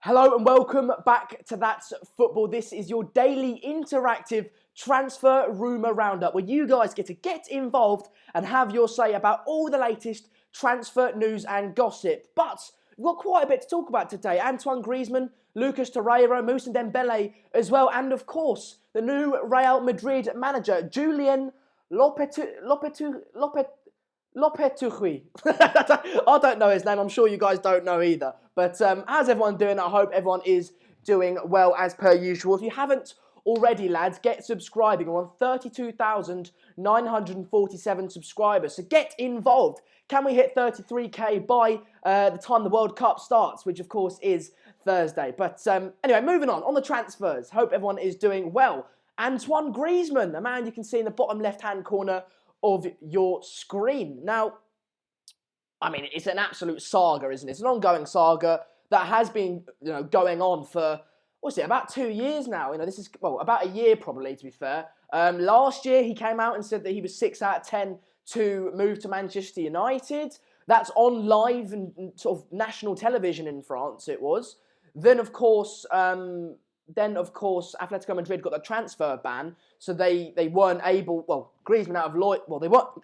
Hello and welcome back to That's Football. This is your daily interactive transfer rumour roundup where you guys get to get involved and have your say about all the latest transfer news and gossip. But we've got quite a bit to talk about today. Antoine Griezmann, Lucas Torreira, Moussa Dembele as well, and of course the new Real Madrid manager, Julian Lopetegui. I don't know his name. I'm sure you guys don't know either. But how's everyone doing? I hope everyone is doing well as per usual. If you haven't already, lads, get subscribing. We're on 32,947 subscribers. So get involved. Can we hit 33k by the time the World Cup starts, which of course is Thursday. But anyway, moving on the transfers. Hope everyone is doing well. Antoine Griezmann, a man you can see in the bottom left-hand corner of your screen. Now, I mean, it's an absolute saga, isn't it? It's an ongoing saga that has been, going on for, what's it, about 2 years now. This is, about a year probably, to be fair. Last year, he came out and said that he was 6 out of 10 to move to Manchester United. That's on live and sort of national television in France, it was. Then, of course, Atletico Madrid got the transfer ban, so they weren't able. Griezmann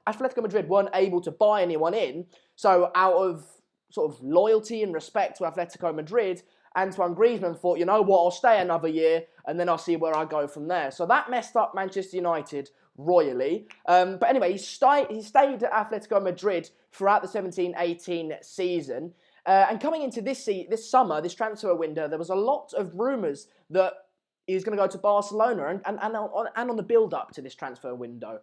Atletico Madrid weren't able to buy anyone in. So out of sort of loyalty and respect to Atletico Madrid, Antoine Griezmann thought, you know what, I'll stay another year and then I'll see where I go from there. So that messed up Manchester United royally. But anyway, he stayed at Atletico Madrid throughout the 17-18 season. And coming into this summer, this transfer window, there was a lot of rumours that he was going to go to Barcelona and on the build-up to this transfer window.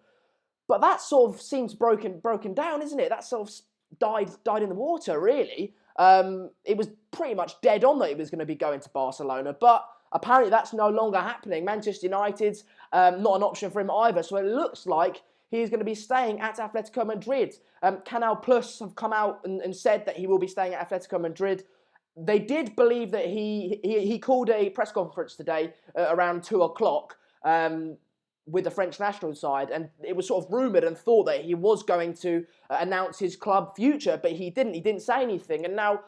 But that sort of seems broken down, isn't it? That sort of died in the water, really. It was pretty much dead on that he was going to be going to Barcelona, but apparently that's no longer happening. Manchester United's not an option for him either, so it looks like he's going to be staying at Atletico Madrid. Canal Plus have come out and said that he will be staying at Atletico Madrid. They did believe that he called a press conference today around 2 o'clock with the French national side, and it was sort of rumoured and thought that he was going to announce his club future, but he didn't. He didn't say anything. And now,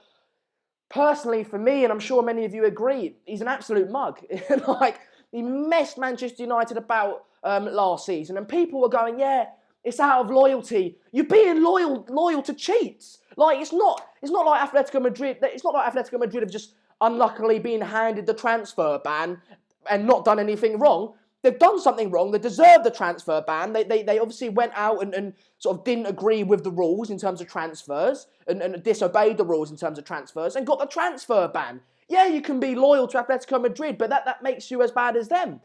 personally, for me, and I'm sure many of you agree, he's an absolute mug. He messed Manchester United about last season, and people were going, yeah, it's out of loyalty. You're being loyal to cheats. It's not like Atletico Madrid. It's not like Atletico Madrid have just unluckily been handed the transfer ban and not done anything wrong. They've done something wrong. They deserve the transfer ban. They obviously went out and sort of didn't agree with the rules in terms of transfers and disobeyed the rules in terms of transfers and got the transfer ban. Yeah, you can be loyal to Atletico Madrid, but that makes you as bad as them.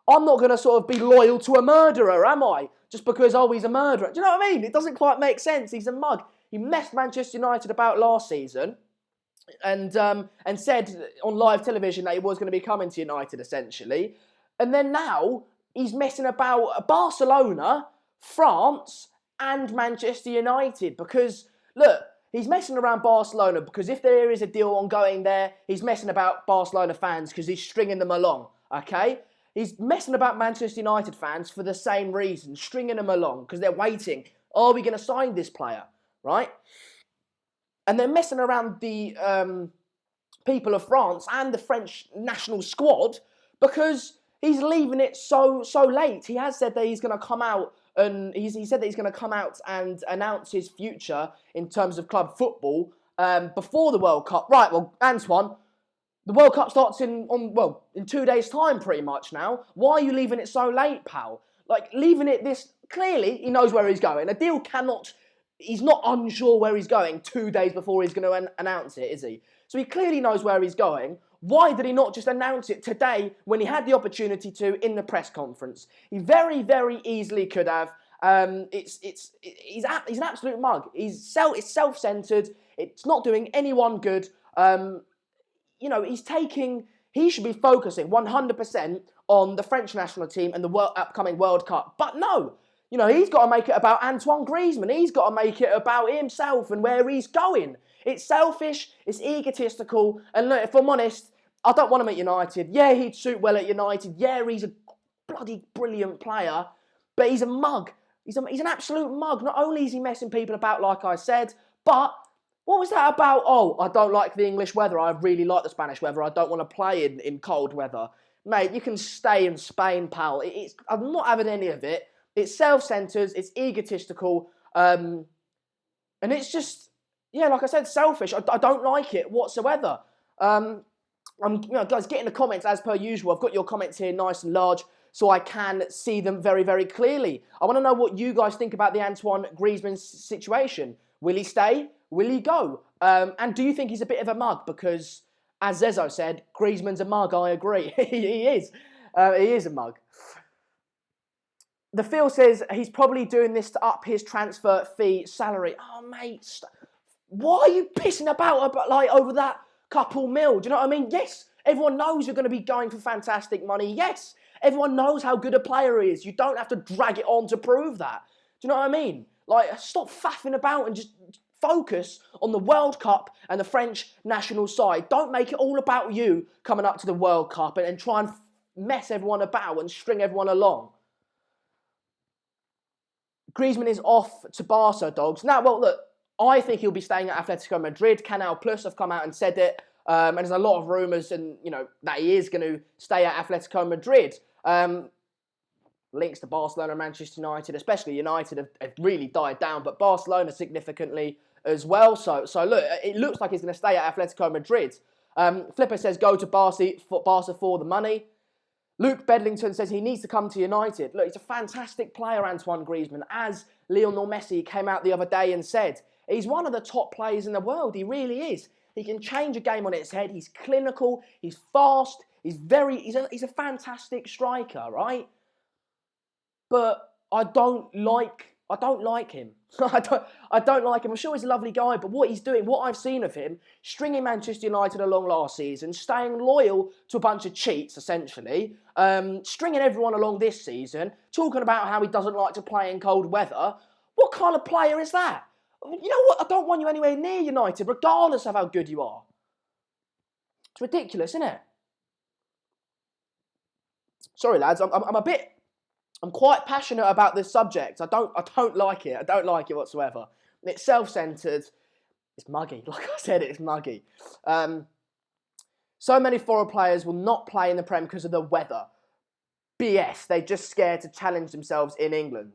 I'm not going to sort of be loyal to a murderer, am I? Just because, he's a murderer. Do you know what I mean? It doesn't quite make sense. He's a mug. He messed Manchester United about last season and said on live television that he was going to be coming to United, essentially. And then now he's messing about Barcelona, France, and Manchester United. Because, look, he's messing around Barcelona because if there is a deal ongoing there, he's messing about Barcelona fans because he's stringing them along, okay? He's messing about Manchester United fans for the same reason, stringing them along because they're waiting. Are we going to sign this player, right? And they're messing around the people of France and the French national squad because he's leaving it so late. He has said that he's going to come out and he said that he's going to come out and announce his future in terms of club football before the World Cup. Right, well, Antoine, the World Cup starts in 2 days' time, pretty much now. Why are you leaving it so late, pal? Leaving it this... Clearly, he knows where he's going. A deal cannot... He's not unsure where he's going 2 days before he's going to announce it, is he? So he clearly knows where he's going. Why did he not just announce it today when he had the opportunity to in the press conference? He very, very easily could have. He's an absolute mug. It's self-centered. It's not doing anyone good. He should be focusing 100% on the French national team and the upcoming World Cup. But no, he's got to make it about Antoine Griezmann. He's got to make it about himself and where he's going. It's selfish, it's egotistical, and look, if I'm honest, I don't want him at United. Yeah, he'd suit well at United. Yeah, he's a bloody brilliant player, but he's a mug. He's an absolute mug. Not only is he messing people about, like I said, but What was that about? Oh, I don't like the English weather. I really like the Spanish weather. I don't want to play in cold weather. Mate, you can stay in Spain, pal. I'm not having any of it. It's self-centered. It's egotistical. And it's just, yeah, like I said, selfish. I don't like it whatsoever. Guys, get in the comments as per usual. I've got your comments here nice and large so I can see them very, very clearly. I want to know what you guys think about the Antoine Griezmann situation. Will he stay? Will he go? And do you think he's a bit of a mug? Because, as Zezo said, Griezmann's a mug. I agree. He is. He is a mug. The Phil says he's probably doing this to up his transfer fee salary. Oh, mate, why are you pissing about like over that couple mil? Do you know what I mean? Yes, everyone knows you're going to be going for fantastic money. Yes, everyone knows how good a player he is. You don't have to drag it on to prove that. Do you know what I mean? Like, stop faffing about and just focus on the World Cup and the French national side. Don't make it all about you coming up to the World Cup and try and mess everyone about and string everyone along. Griezmann is off to Barca, dogs. Now, well, look, I think he'll be staying at Atletico Madrid. Canal Plus have come out and said it. And there's a lot of rumours and, that he is going to stay at Atletico Madrid. Links to Barcelona and Manchester United, especially United, have really died down. But Barcelona significantly as well. So look, it looks like he's going to stay at Atletico Madrid. Flipper says go to Barca for the money. Luke Bedlington says he needs to come to United. Look, he's a fantastic player, Antoine Griezmann, as Lionel Messi came out the other day and said. He's one of the top players in the world. He really is. He can change a game on its head. He's clinical. He's fast. He's a fantastic striker, right? But I don't like him. I don't like him. I'm sure he's a lovely guy, but what he's doing, what I've seen of him, stringing Manchester United along last season, staying loyal to a bunch of cheats, essentially, stringing everyone along this season, talking about how he doesn't like to play in cold weather. What kind of player is that? You know what? I don't want you anywhere near United, regardless of how good you are. It's ridiculous, isn't it? Sorry, lads. I'm quite passionate about this subject. I don't like it. I don't like it whatsoever. It's self-centered. It's muggy. Like I said, it's muggy. So many foreign players will not play in the Prem because of the weather. BS. They're just scared to challenge themselves in England.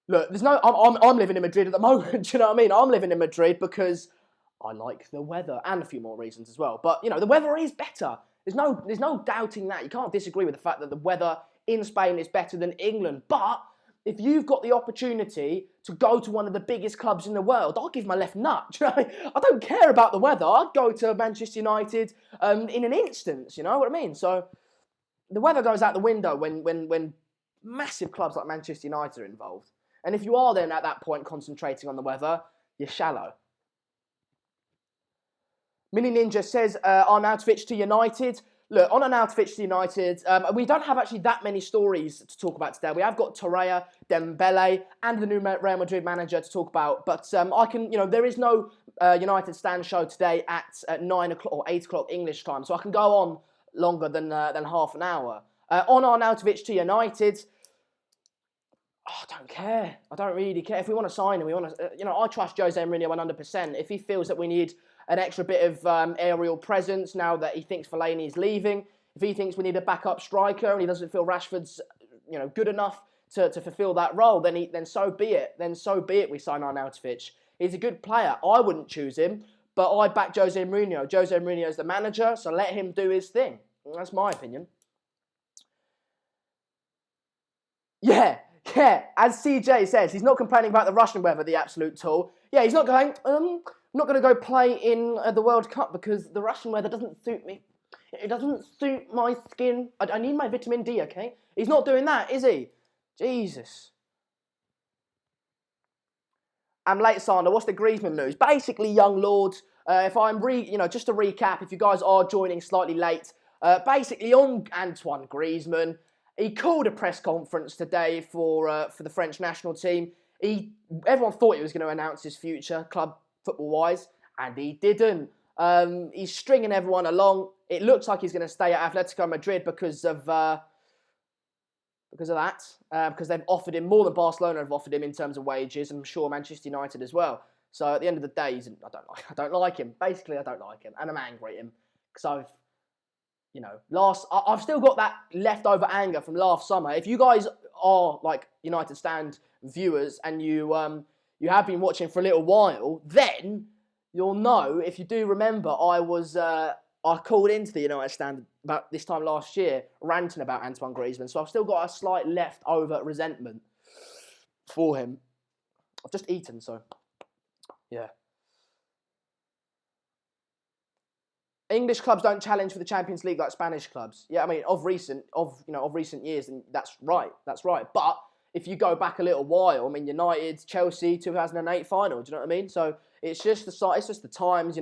Look, I'm living in Madrid at the moment. Do you know what I mean? I'm living in Madrid because I like the weather and a few more reasons as well. But the weather is better. There's no doubting that. You can't disagree with the fact that the weather in Spain is better than England. But if you've got the opportunity to go to one of the biggest clubs in the world, I'll give my left nut. Do you know? I don't care about the weather. I'd go to Manchester United in an instance. You know what I mean? So the weather goes out the window when massive clubs like Manchester United are involved. And if you are then at that point concentrating on the weather, you're shallow. Mini Ninja says, Arnautovic to United. Look, on Arnautovic to United, we don't have actually that many stories to talk about today. We have got Torreira, Dembele, and the new Real Madrid manager to talk about. But I can, there is no United stand show today at 9 o'clock or 8 o'clock English time. So I can go on longer than half an hour. On Arnautovic to United, I don't care. I don't really care. If we want to sign him, I trust Jose Mourinho 100%. If he feels that we need an extra bit of aerial presence now that he thinks Fellaini is leaving, if he thinks we need a backup striker and he doesn't feel Rashford's good enough to fulfil that role, then so be it. Then so be it. We sign Arnautovic. He's a good player. I wouldn't choose him, but I back Jose Mourinho. Jose Mourinho is the manager, so let him do his thing. That's my opinion. Yeah, as CJ says, he's not complaining about the Russian weather, the absolute tool. Yeah, he's not going, I'm not going to go play in the World Cup because the Russian weather doesn't suit me. It doesn't suit my skin. I need my vitamin D, okay? He's not doing that, is he? Jesus. I'm late, Sander. What's the Griezmann news? Basically, young lords, if I'm just to recap, if you guys are joining slightly late, basically on Antoine Griezmann, he called a press conference today for the French national team. Everyone thought he was going to announce his future, club football-wise, and he didn't. He's stringing everyone along. It looks like he's going to stay at Atletico Madrid because of that. Because they've offered him more than Barcelona have offered him in terms of wages, and I'm sure Manchester United as well. So at the end of the day, I don't like him. Basically, I don't like him, and I'm angry at him because I've still got that leftover anger from last summer. If you guys are like United Stand viewers and you have been watching for a little while, then you'll know, if you do remember, I called into the United Stand about this time last year, ranting about Antoine Griezmann. So I've still got a slight leftover resentment for him. I've just eaten, so yeah. English clubs don't challenge for the Champions League like Spanish clubs. Yeah, I mean, of recent years, and that's right. But if you go back a little while, I mean, United, Chelsea, 2008 final. Do you know what I mean? So it's just the times.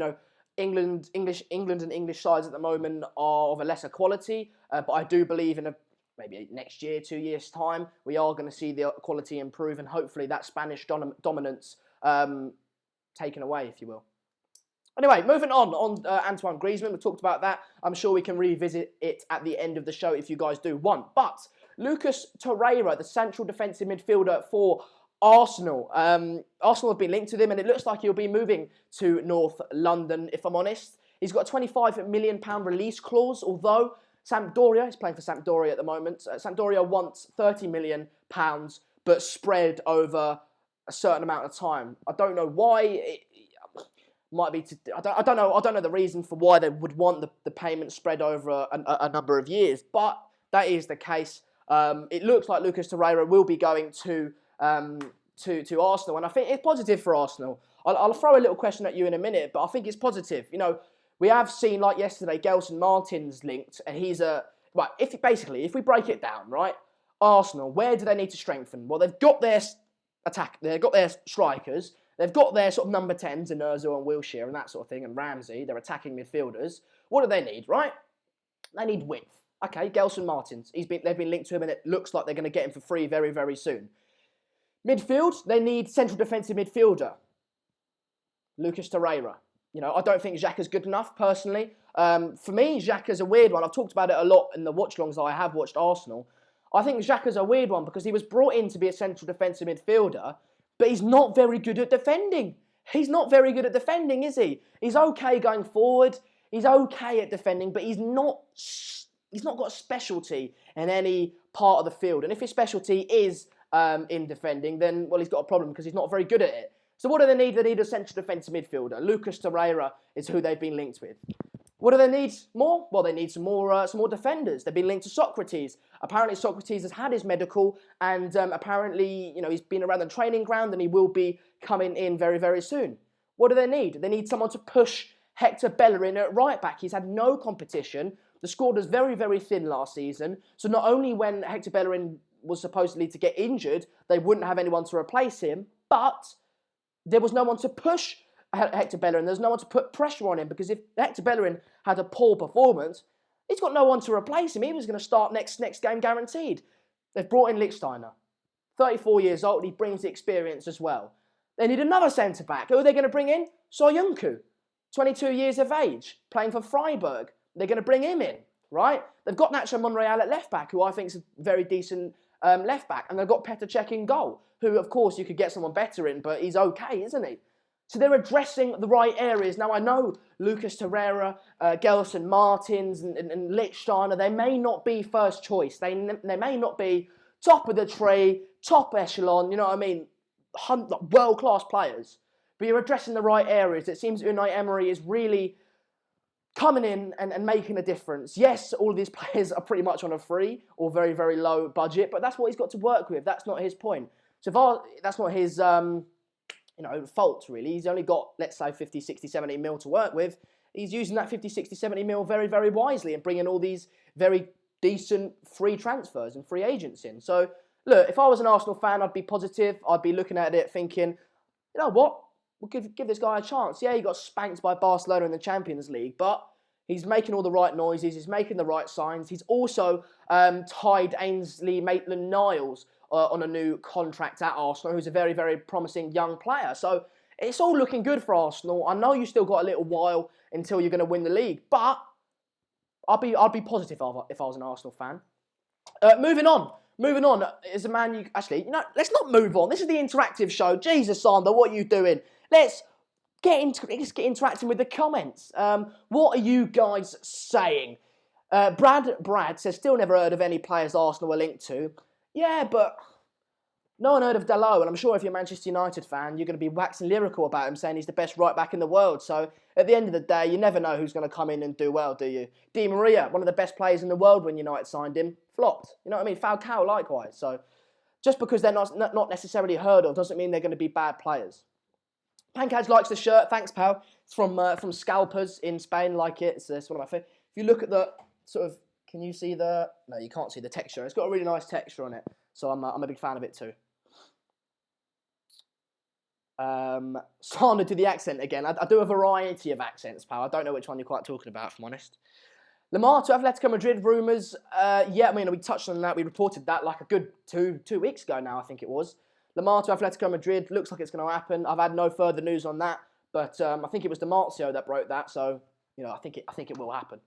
England and English sides at the moment are of a lesser quality. But I do believe in maybe next year, 2 years time, we are going to see the quality improve, and hopefully that Spanish dominance taken away, if you will. Anyway, moving on Antoine Griezmann. We talked about that. I'm sure we can revisit it at the end of the show if you guys do want. But Lucas Torreira, the central defensive midfielder for Arsenal. Arsenal have been linked to him, and it looks like he'll be moving to North London, if I'm honest. He's got a £25 million release clause, although Sampdoria, he's playing for Sampdoria at the moment. Sampdoria wants £30 million, but spread over a certain amount of time. I don't know why. Might be I don't know the reason for why they would want the payment spread over a number of years, but that is the case. It looks like Lucas Torreira will be going to Arsenal, and I think it's positive for Arsenal. I'll throw a little question at you in a minute, but I think it's positive. We have seen, like yesterday, Gelson Martin's linked, and he's if we break it down, right? Arsenal, where do they need to strengthen? Well, they've got their attack, they've got their strikers. They've got their sort of number 10s in Ozil and Wilshere and that sort of thing, and Ramsey, their attacking midfielders. What do they need, right? They need width. Okay, Gelson Martins, they've been linked to him, and it looks like they're going to get him for free very, very soon. Midfield, they need central defensive midfielder. Lucas Torreira. I don't think Xhaka's good enough, personally. For me, Xhaka's a weird one. I've talked about it a lot in the watch-alongs I have watched Arsenal. I think Xhaka's a weird one because he was brought in to be a central defensive midfielder, but he's not very good at defending. He's not very good at defending, is he? He's okay going forward. He's okay at defending, but he's not got a specialty in any part of the field. And if his specialty is in defending, then, well, he's got a problem because he's not very good at it. So what do they need? They need a central defensive midfielder. Lucas Torreira is who they've been linked with. What do they need more? Well, they need some more defenders. They've been linked to Socrates. Apparently, Socrates has had his medical, and apparently, he's been around the training ground, and he will be coming in very, very soon. What do they need? They need someone to push Hector Bellerin at right back. He's had no competition. The squad was very, very thin last season. So not only when Hector Bellerin was supposedly to get injured, they wouldn't have anyone to replace him, but there was no one to push Hector Bellerin. There's no one to put pressure on him, because if Hector Bellerin had a poor performance, he's got no one to replace him. He was going to start next game guaranteed. They've brought in Lichtsteiner, 34 years old. He brings the experience as well. They need another centre-back. Who are they going to bring in? Soyuncu, 22 years of age, playing for Freiburg. They're going to bring him in, right? They've got Nacho Monreal at left-back, who I think is a very decent left-back. And they've got Petr Cech in goal, who, of course, you could get someone better in, but he's okay, isn't he? So they're addressing the right areas. Now, I know Lucas Torreira, Gelson Martins and Lichtsteiner, they may not be first choice. They may not be top of the tree, top echelon, you know what I mean? World-class players. But you're addressing the right areas. It seems Unai Emery is really coming in and making a difference. Yes, all of these players are pretty much on a free or very, very low budget, but that's what he's got to work with. That's not his point. So that's not his fault, really. He's only got, let's say, 50, 60, 70 mil to work with. He's using that 50, 60, 70 mil very, very wisely and bringing all these very decent free transfers and free agents in. So, look, if I was an Arsenal fan, I'd be positive. I'd be looking at it thinking, you know what? We'll give this guy a chance. Yeah, he got spanked by Barcelona in the Champions League, but he's making all the right noises. He's making the right signs. He's also tied Ainsley Maitland-Niles on a new contract at Arsenal, who's a very, very promising young player. So it's all looking good for Arsenal. I know you still got a little while until you're going to win the league, but I'd be positive if I was an Arsenal fan. Moving on is a man let's not move on. This is the interactive show. Jesus, Sander, what are you doing? Let's get interacting with the comments. What are you guys saying? Brad says, still never heard of any players Arsenal were linked to. Yeah, but no one heard of Dalot, and I'm sure if you're a Manchester United fan, you're going to be waxing lyrical about him, saying he's the best right-back in the world. So at the end of the day, you never know who's going to come in and do well, do you? Di Maria, one of the best players in the world when United signed him, flopped. You know what I mean? Falcao, likewise. So just because they're not necessarily heard of doesn't mean they're going to be bad players. Pankaj likes the shirt. Thanks, pal. It's from Scalpers in Spain. Like it. It's one of my favorites. If you look at the sort of, can you see the? No, you can't see the texture. It's got a really nice texture on it. So I'm a big fan of it too. Sana to the accent again. I do a variety of accents, pal. I don't know which one you're quite talking about, if I'm honest. Lamar to Atletico Madrid rumours. Yeah, I mean, we touched on that. We reported that like a good two weeks ago now, I think it was. Lamar to Atletico Madrid. Looks like it's going to happen. I've had no further news on that. But I think it was DiMarzio that broke that. So, you know, I think it will happen.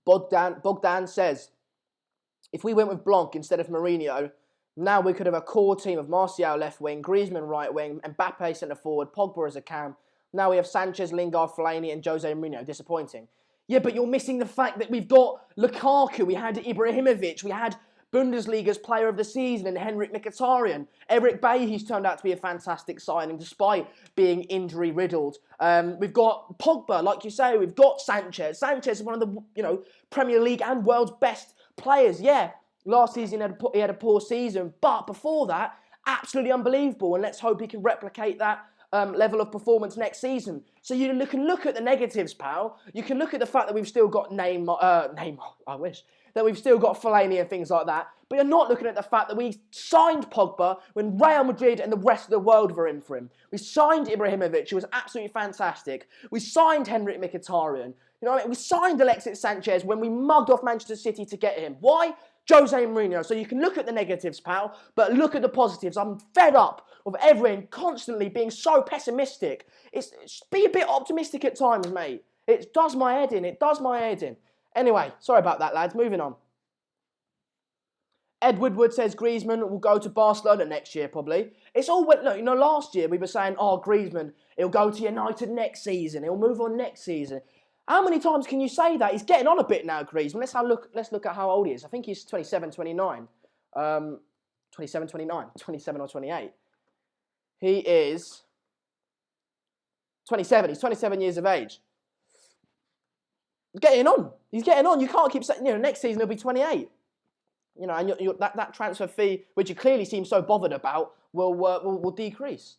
Bogdan says, if we went with Blanc instead of Mourinho, now we could have a core team of Martial left wing, Griezmann right wing, Mbappe centre forward, Pogba as a cam. Now we have Sanchez, Lingard, Fellaini and Jose Mourinho. Disappointing. Yeah, but you're missing the fact that we've got Lukaku, we had Ibrahimovic, we had Bundesliga's player of the season in Henrik Mkhitaryan. Eric Bailly's turned out to be a fantastic signing despite being injury riddled. We've got Pogba, like you say, we've got Sanchez. Sanchez is one of the Premier League and world's best players. Yeah, last season he had a poor season, but before that, absolutely unbelievable. And let's hope he can replicate that level of performance next season. So you can look at the negatives, pal. You can look at the fact that we've still got Neymar, I wish, that we've still got Fellaini and things like that. But you're not looking at the fact that we signed Pogba when Real Madrid and the rest of the world were in for him. We signed Ibrahimovic, who was absolutely fantastic. We signed Henrik Mkhitaryan. You know what I mean? We signed Alexis Sanchez when we mugged off Manchester City to get him. Why? Jose Mourinho. So you can look at the negatives, pal, but look at the positives. I'm fed up of everyone constantly being so pessimistic. Be a bit optimistic at times, mate. It does my head in. It does my head in. Anyway, sorry about that, lads. Moving on. Ed Woodward says Griezmann will go to Barcelona next year, probably. It's all, look, last year we were saying, Griezmann, he'll go to United next season. He'll move on next season. How many times can you say that? He's getting on a bit now, Griezmann. Let's look at how old he is. I think he's 27, 29. 27, 29. 27 or 28. He is 27. He's 27 years of age. He's getting on. He's getting on. You can't keep saying, next season he'll be 28. And that transfer fee, which you clearly seem so bothered about, will decrease.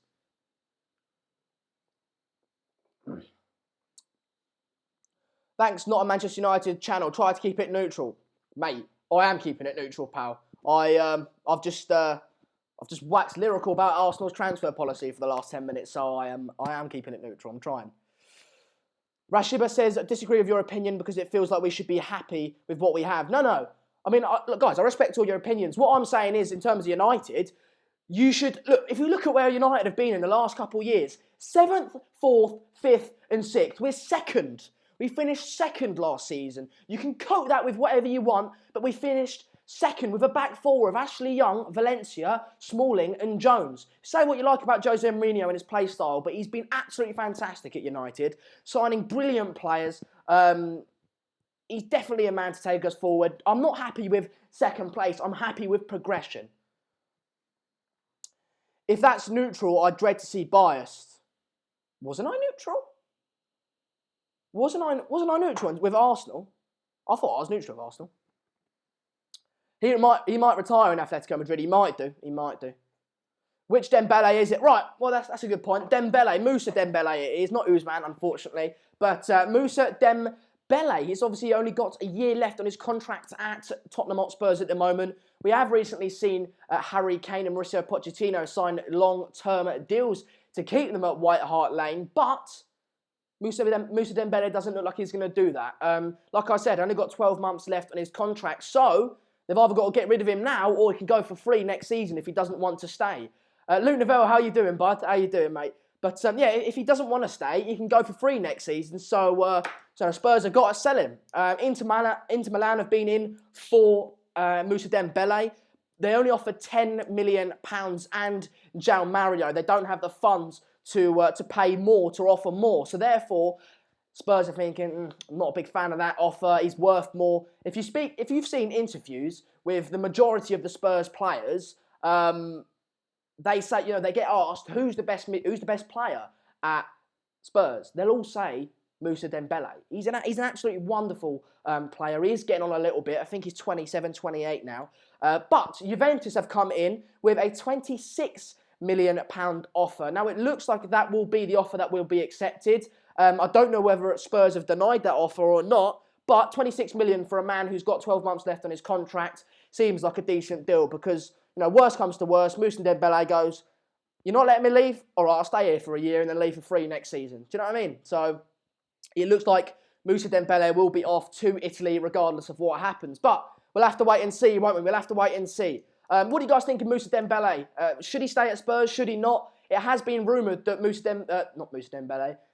Thanks, not a Manchester United channel. Try to keep it neutral, mate. I am keeping it neutral, pal. I've just waxed lyrical about Arsenal's transfer policy for the last 10 minutes, so I am keeping it neutral. I'm trying. Rashiba says, I disagree with your opinion because it feels like we should be happy with what we have. No. I mean, look, guys, I respect all your opinions. What I'm saying is, in terms of United, you should look. If you look at where United have been in the last couple of years, 7th, 4th, 5th, and 6th. We're second. We finished second last season. You can coat that with whatever you want, but we finished second with a back four of Ashley Young, Valencia, Smalling, and Jones. Say what you like about Jose Mourinho and his play style, but he's been absolutely fantastic at United, signing brilliant players. He's definitely a man to take us forward. I'm not happy with second place. I'm happy with progression. If that's neutral, I dread to see biased. Wasn't I neutral? Wasn't I neutral with Arsenal? I thought I was neutral with Arsenal. He might retire in Atletico Madrid. He might do. Which Dembele is it? Right, well, that's a good point. Moussa Dembele it is, not Ousmane, unfortunately. But Moussa Dembele, he's obviously only got a year left on his contract at Tottenham Hotspur at the moment. We have recently seen Harry Kane and Mauricio Pochettino sign long-term deals to keep them at White Hart Lane, but Moussa Dembele doesn't look like he's going to do that. Like I said, only got 12 months left on his contract, so they've either got to get rid of him now or he can go for free next season if he doesn't want to stay. Luke Novell, how you doing, bud? How you doing, mate? But yeah, if he doesn't want to stay, he can go for free next season. So Spurs have got to sell him. Inter Milan have been in for Moussa Dembele. they only offer £10 million and João Mario. They don't have the funds to pay more, to offer more. So therefore, Spurs are thinking, I'm not a big fan of that offer. He's worth more. If you've seen interviews with the majority of the Spurs players, they say, they get asked who's the best player at Spurs. They'll all say Moussa Dembele. He's an absolutely wonderful player. He is getting on a little bit. I think he's 27, 28 now. But Juventus have come in with a £26 million offer. Now, it looks like that will be the offer that will be accepted. I don't know whether Spurs have denied that offer or not, but 26 million for a man who's got 12 months left on his contract seems like a decent deal because, worst comes to worst, Moussa Dembele goes, you're not letting me leave? All right, I'll stay here for a year and then leave for free next season. Do you know what I mean? So it looks like Moussa Dembele will be off to Italy regardless of what happens. But we'll have to wait and see, won't we? We'll have to wait and see. What do you guys think of Moussa Dembele? Should he stay at Spurs? Should he not? It has been rumoured that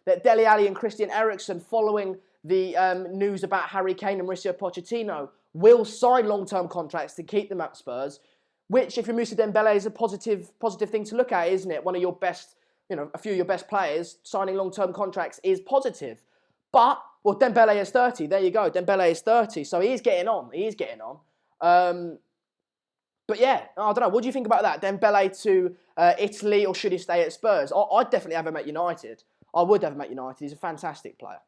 that Dele Alli and Christian Eriksen, following the news about Harry Kane and Mauricio Pochettino, will sign long-term contracts to keep them at Spurs, which, if you're Moussa Dembele, is a positive thing to look at, isn't it? One of your best, a few of your best players signing long-term contracts is positive. But, Dembele is 30. There you go. Dembele is 30, so he is getting on. But yeah, I don't know. What do you think about that? Dembele to Italy, or should he stay at Spurs? I'd definitely have him at United. I would have him at United. He's a fantastic player.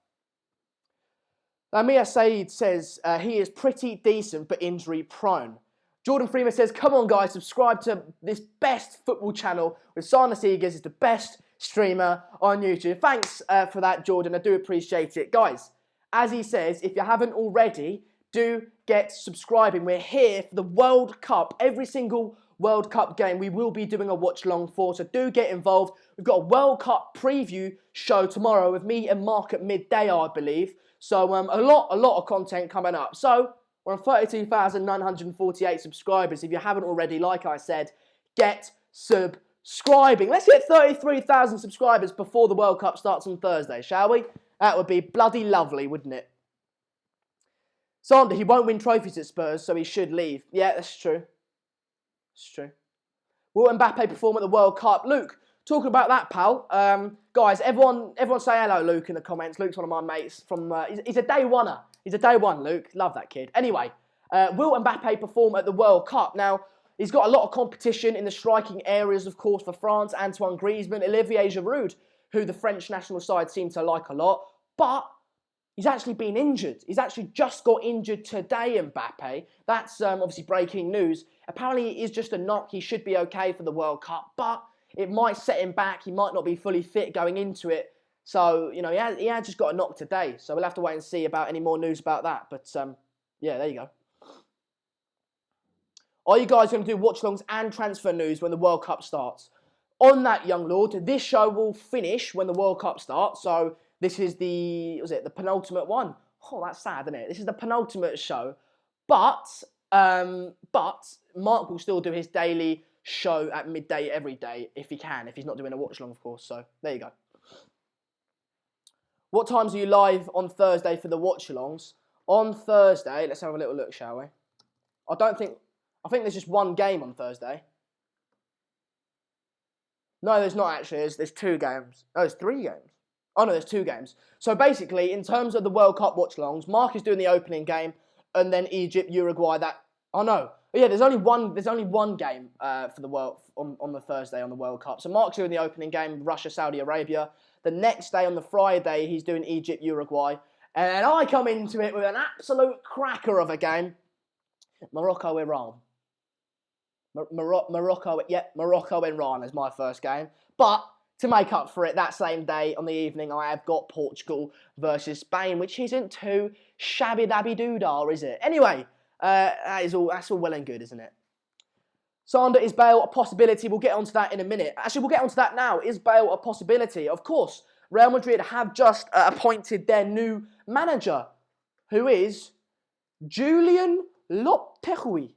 Mia Saeed says he is pretty decent but injury prone. Jordan Freeman says, come on guys, subscribe to this best football channel with Sana Seegers. Is the best streamer on YouTube. Thanks for that, Jordan. I do appreciate it. Guys, as he says, if you haven't already, do get subscribing. We're here for the World Cup. Every single World Cup game we will be doing a watch long for, so do get involved. We've got a World Cup preview show tomorrow with me and Mark at midday, I believe. So a lot of content coming up. So we're on 32,948 subscribers. If you haven't already, like I said, get subscribing. Let's hit 33,000 subscribers before the World Cup starts on Thursday, shall we? That would be bloody lovely, wouldn't it? Sander, he won't win trophies at Spurs, so he should leave. Yeah, that's true. It's true. Will Mbappe perform at the World Cup? Luke, talking about that, pal. Guys, everyone say hello, Luke, in the comments. Luke's one of my mates from. He's a day oneer. He's a day one, Luke. Love that kid. Anyway, will Mbappe perform at the World Cup? Now, he's got a lot of competition in the striking areas, of course, for France. Antoine Griezmann, Olivier Giroud, who the French national side seem to like a lot. But he's actually been injured. He's actually just got injured today, Mbappe. That's obviously breaking news. Apparently, it is just a knock. He should be okay for the World Cup, but it might set him back. He might not be fully fit going into it. So, he had just got a knock today. So we'll have to wait and see about any more news about that. But, yeah, there you go. Are you guys going to do watch-alongs and transfer news when the World Cup starts? On that, young lord, this show will finish when the World Cup starts. So this is the penultimate one? Oh, that's sad, isn't it? This is the penultimate show. But Mark will still do his daily show at midday every day if he can, if he's not doing a watch-along, of course. So there you go. What times are you live on Thursday for the watch-alongs? On Thursday, let's have a little look, shall we? I think there's just one game on Thursday. No, there's not actually. There's 2 games. Oh, there's 3 games. Oh, no, there's 2 games. So basically, in terms of the World Cup watch-alongs, Mark is doing the opening game, and then Egypt, Uruguay. Yeah, there's only one game for the world on the Thursday on the World Cup. So Mark's doing the opening game, Russia, Saudi Arabia. The next day on the Friday, he's doing Egypt, Uruguay, and I come into it with an absolute cracker of a game, Morocco, Iran. Morocco, Iran is my first game. But to make up for it, that same day on the evening, I have got Portugal versus Spain, which isn't too shabby-dabby-doo-dah, is it? Anyway, that's all well and good, isn't it? Sander, is Bale a possibility? We'll get onto that in a minute. Actually, we'll get onto that now. Is Bale a possibility? Of course, Real Madrid have just appointed their new manager, who is Julian Lopetegui.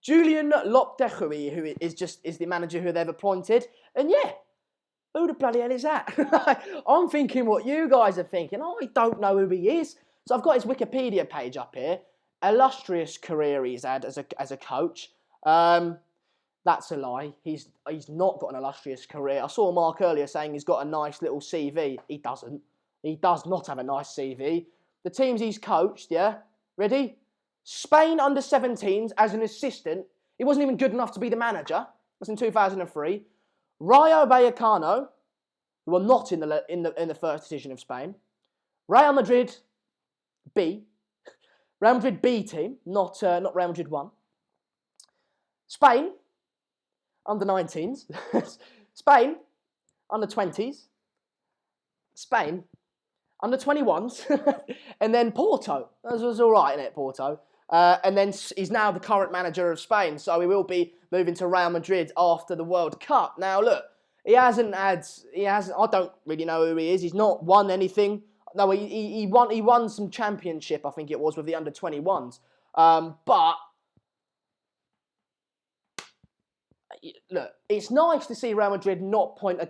Julian Lopetegui, who is the manager who they've appointed. And yeah, who the bloody hell is that? I'm thinking what you guys are thinking. I don't know who he is. So I've got his Wikipedia page up here. Illustrious career he's had as a coach. That's a lie. He's not got an illustrious career. I saw Mark earlier saying he's got a nice little CV. He doesn't. He does not have a nice CV. The teams he's coached, yeah? Ready? Spain under-17s as an assistant. He wasn't even good enough to be the manager. That's in 2003. Rayo Vallecano, who are not in the first division of Spain. Real Madrid B. Real Madrid B team, not Real Madrid 1. Spain, under-19s. Spain, under-20s. Spain, under-21s. And then Porto. That was all right, innit, Porto? And then he's now the current manager of Spain, so he will be moving to Real Madrid after the World Cup. Now, look, I don't really know who he is. He's not won anything. No, he won some championship, I think it was, with the under-21s. But look, it's nice to see Real Madrid not appoint a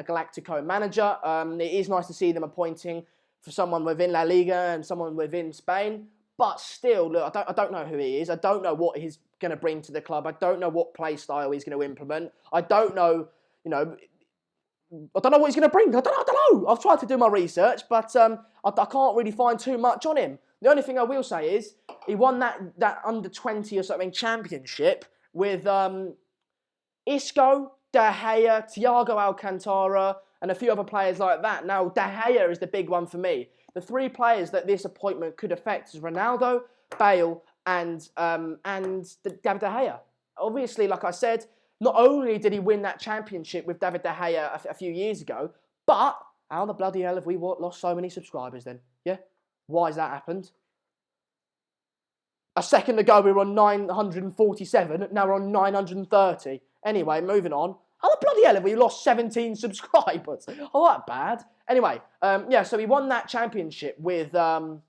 Galactico manager. It is nice to see them appointing for someone within La Liga and someone within Spain. But still, look, I don't know who he is. I don't know what he's going to bring to the club. I don't know what play style he's going to implement. I don't know, I don't know what he's going to bring. I don't know. I've tried to do my research, but I can't really find too much on him. The only thing I will say is he won that under-20 or something championship with Isco, De Gea, Thiago Alcantara, and a few other players like that. Now, De Gea is the big one for me. The three players that this appointment could affect is Ronaldo, Bale, and David De Gea. Obviously, like I said, not only did he win that championship with David De Gea a few years ago, but how the bloody hell have we lost so many subscribers then? Yeah? Why has that happened? A second ago we were on 947, now we're on 930. Anyway, moving on. How the bloody hell have we lost 17 subscribers? Oh, that bad. Anyway, so he won that championship with De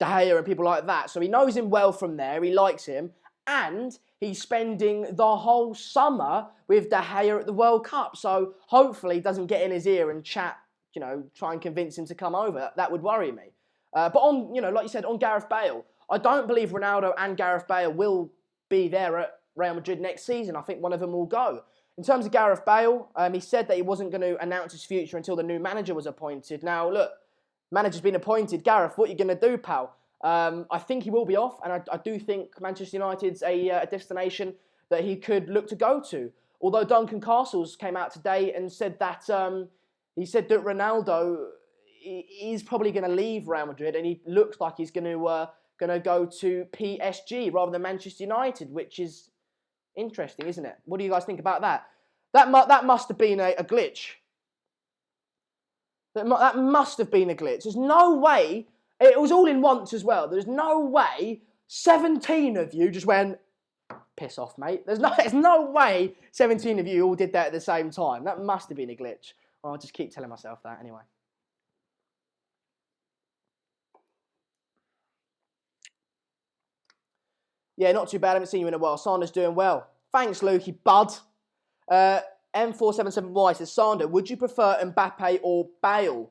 Gea and people like that. So he knows him well from there. He likes him. And he's spending the whole summer with De Gea at the World Cup. So hopefully he doesn't get in his ear and chat, try and convince him to come over. That would worry me. But on, like you said, on Gareth Bale, I don't believe Ronaldo and Gareth Bale will be there at Real Madrid next season. I think one of them will go. In terms of Gareth Bale, he said that he wasn't going to announce his future until the new manager was appointed. Now, look, manager's been appointed. Gareth, what are you going to do, pal? I think he will be off, and I do think Manchester United's a destination that he could look to go to. Although Duncan Castles came out today and said that Ronaldo is probably going to leave Real Madrid, and he looks like he's going to go to PSG rather than Manchester United, which is interesting, isn't it? What do you guys think about that? That must have been a glitch. That must have been a glitch. There's no way. It was all in once as well. There's no way 17 of you just went, piss off, mate. There's no way 17 of you all did that at the same time. That must have been a glitch. I'll just keep telling myself that anyway. Yeah, not too bad. I haven't seen you in a while. Sander's doing well. Thanks, Lukey, bud. M477Y says, Sander, would you prefer Mbappe or Bale?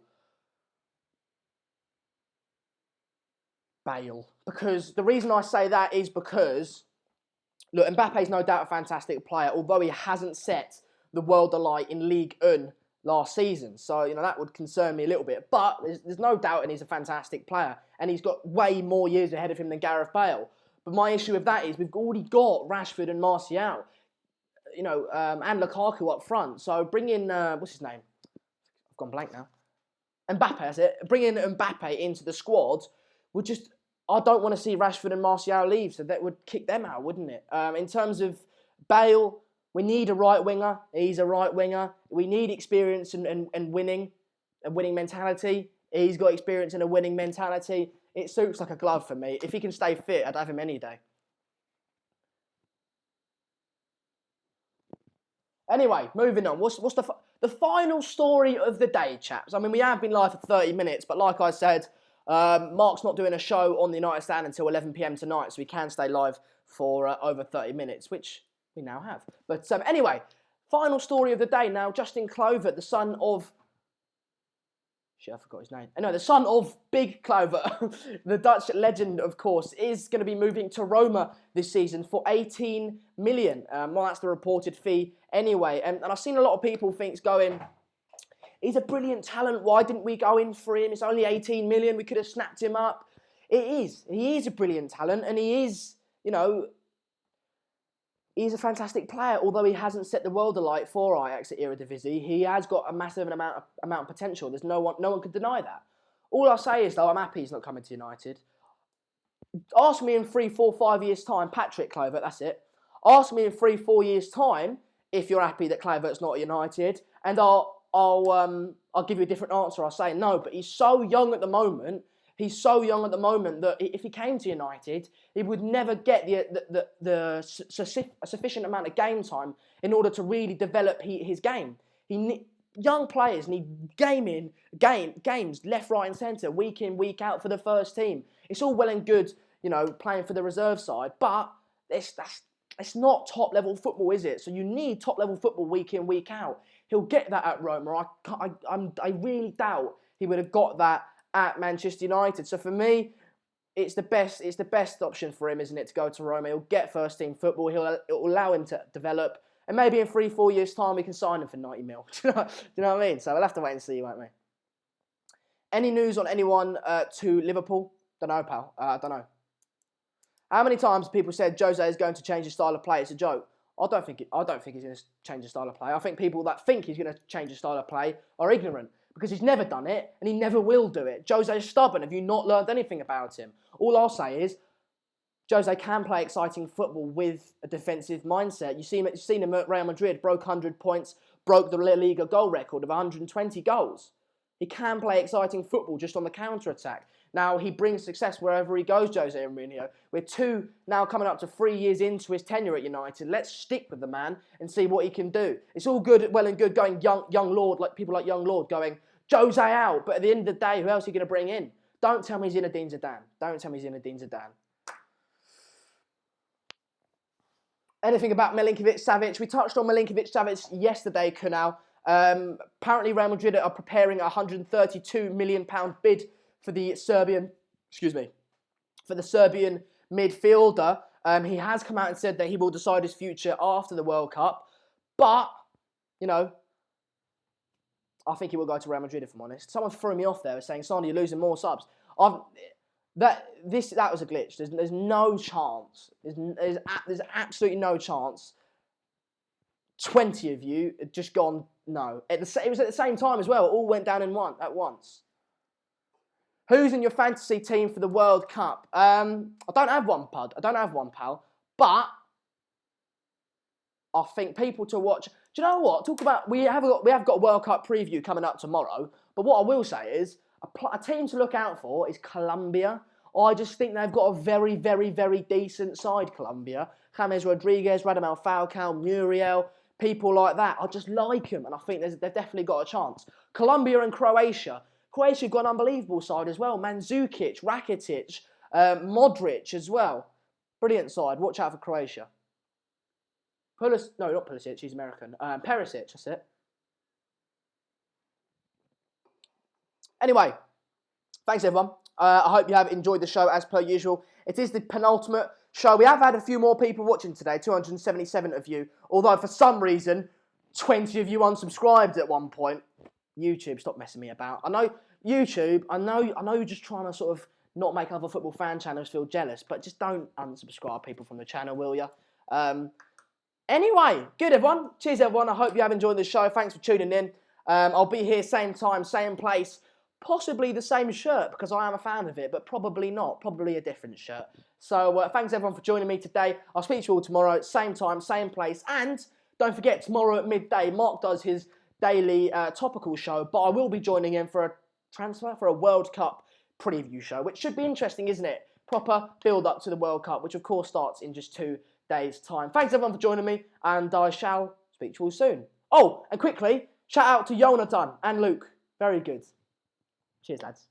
Bale. Because the reason I say that is because, look, Mbappe's no doubt a fantastic player, although he hasn't set the world alight in Ligue 1 last season. So, that would concern me a little bit. But there's no doubt and he's a fantastic player. And he's got way more years ahead of him than Gareth Bale. But my issue with that is we've already got Rashford and Martial, and Lukaku up front. So bring in, what's his name? I've gone blank now. Mbappe, that's it. Bring in Mbappe into the squad would just, I don't want to see Rashford and Martial leave, so that would kick them out, wouldn't it? In terms of Bale, we need a right winger. He's a right winger. We need experience and winning, a winning mentality. He's got experience and a winning mentality. It suits like a glove for me. If he can stay fit, I'd have him any day. Anyway, moving on. What's the final story of the day, chaps? I mean, we have been live for 30 minutes, but like I said, Mark's not doing a show on the United Stand until 11 PM tonight, so we can stay live for over 30 minutes, which we now have. But anyway, final story of the day now. Justin Kluivert, the son of Shit, I forgot his name. Anyway, the son of Big Clover, the Dutch legend, of course, is going to be moving to Roma this season for 18 million. Well, that's the reported fee anyway. And I've seen a lot of people going, he's a brilliant talent. Why didn't we go in for him? It's only 18 million. We could have snapped him up. It is. He is a brilliant talent, and he is, he's a fantastic player. Although he hasn't set the world alight for Ajax at Eredivisie, he has got a massive amount of potential. There's no one could deny that. All I'll say is, though, I'm happy he's not coming to United. Ask me in 3, 4, 5 years' time, Patrick Kluivert, that's it. Ask me in 3, 4 years' time if you're happy that Kluivert's not at United, and I'll give you a different answer. I'll say no, but he's so young at the moment. He's so young at the moment that if he came to United, he would never get the sufficient amount of game time in order to really develop his game. Young players need games left, right, and centre, week in, week out for the first team. It's all well and good, playing for the reserve side, but it's not top level football, is it? So you need top level football week in, week out. He'll get that at Roma. I really doubt he would have got that at Manchester United. So for me, it's the best option for him, isn't it, to go to Roma? He'll get first team football. It'll allow him to develop, and maybe in 3, 4 years' time we can sign him for 90 mil. Do you know what I mean? So we'll have to wait and see, won't we? Any news on anyone to Liverpool? Don't know, pal. Don't know. How many times people said Jose is going to change his style of play? It's a joke. I don't think he's going to change his style of play. I think people that think he's going to change his style of play are ignorant, because he's never done it, and he never will do it. Jose is stubborn. Have you not learned anything about him? All I'll say is, Jose can play exciting football with a defensive mindset. You've seen him at Real Madrid, broke 100 points, broke the La Liga goal record of 120 goals. He can play exciting football just on the counter-attack. Now, he brings success wherever he goes, Jose Mourinho. We're now coming up to 3 years into his tenure at United. Let's stick with the man and see what he can do. It's all well and good going young Lord, like people like young Lord going, Jose out, but at the end of the day, who else are you going to bring in? Don't tell me Zinedine Zidane. Don't tell me Zinedine Zidane. Anything about Milinkovic-Savic? We touched on Milinkovic-Savic yesterday, Kunal. Apparently Real Madrid are preparing a £132 million bid for the Serbian midfielder. He has come out and said that he will decide his future after the World Cup. But, I think he will go to Real Madrid, if I'm honest. Someone threw me off there saying, Sandy, you're losing more subs. That was a glitch. There's no chance. There's absolutely no chance. 20 of you had just gone, no. It was at the same time as well. It all went down at once. Who's in your fantasy team for the World Cup? I don't have one, Pud. I don't have one, pal. But I think people to watch. Do you know what? We have got a World Cup preview coming up tomorrow. But what I will say is a team to look out for is Colombia. I just think they've got a very, very, very decent side. Colombia, James Rodriguez, Radamel Falcao, Muriel, people like that. I just like them, and I think they've definitely got a chance. Colombia and Croatia. Croatia have got an unbelievable side as well. Mandzukic, Rakitic, Modric as well. Brilliant side. Watch out for Croatia. No, not Pulisic. He's American. Perisic, that's it. Anyway, thanks everyone. I hope you have enjoyed the show as per usual. It is the penultimate show. We have had a few more people watching today, 277 of you. Although for some reason, 20 of you unsubscribed at one point. YouTube, stop messing me about. I know YouTube. I know you're just trying to sort of not make other football fan channels feel jealous, but just don't unsubscribe people from the channel, will you? Anyway, good everyone. Cheers everyone. I hope you have enjoyed the show. Thanks for tuning in. I'll be here same time, same place. Possibly the same shirt because I am a fan of it, but probably not. Probably a different shirt. So thanks everyone for joining me today. I'll speak to you all tomorrow, same time, same place. And don't forget, tomorrow at midday, Mark does his daily topical show, but I will be joining him for a World Cup preview show, which should be interesting, isn't it? Proper build-up to the World Cup, which of course starts in just 2 days' time. Thanks everyone for joining me, and I shall speak to you all soon. Oh, and quickly, shout out to Jonathan and Luke. Very good. Cheers, lads.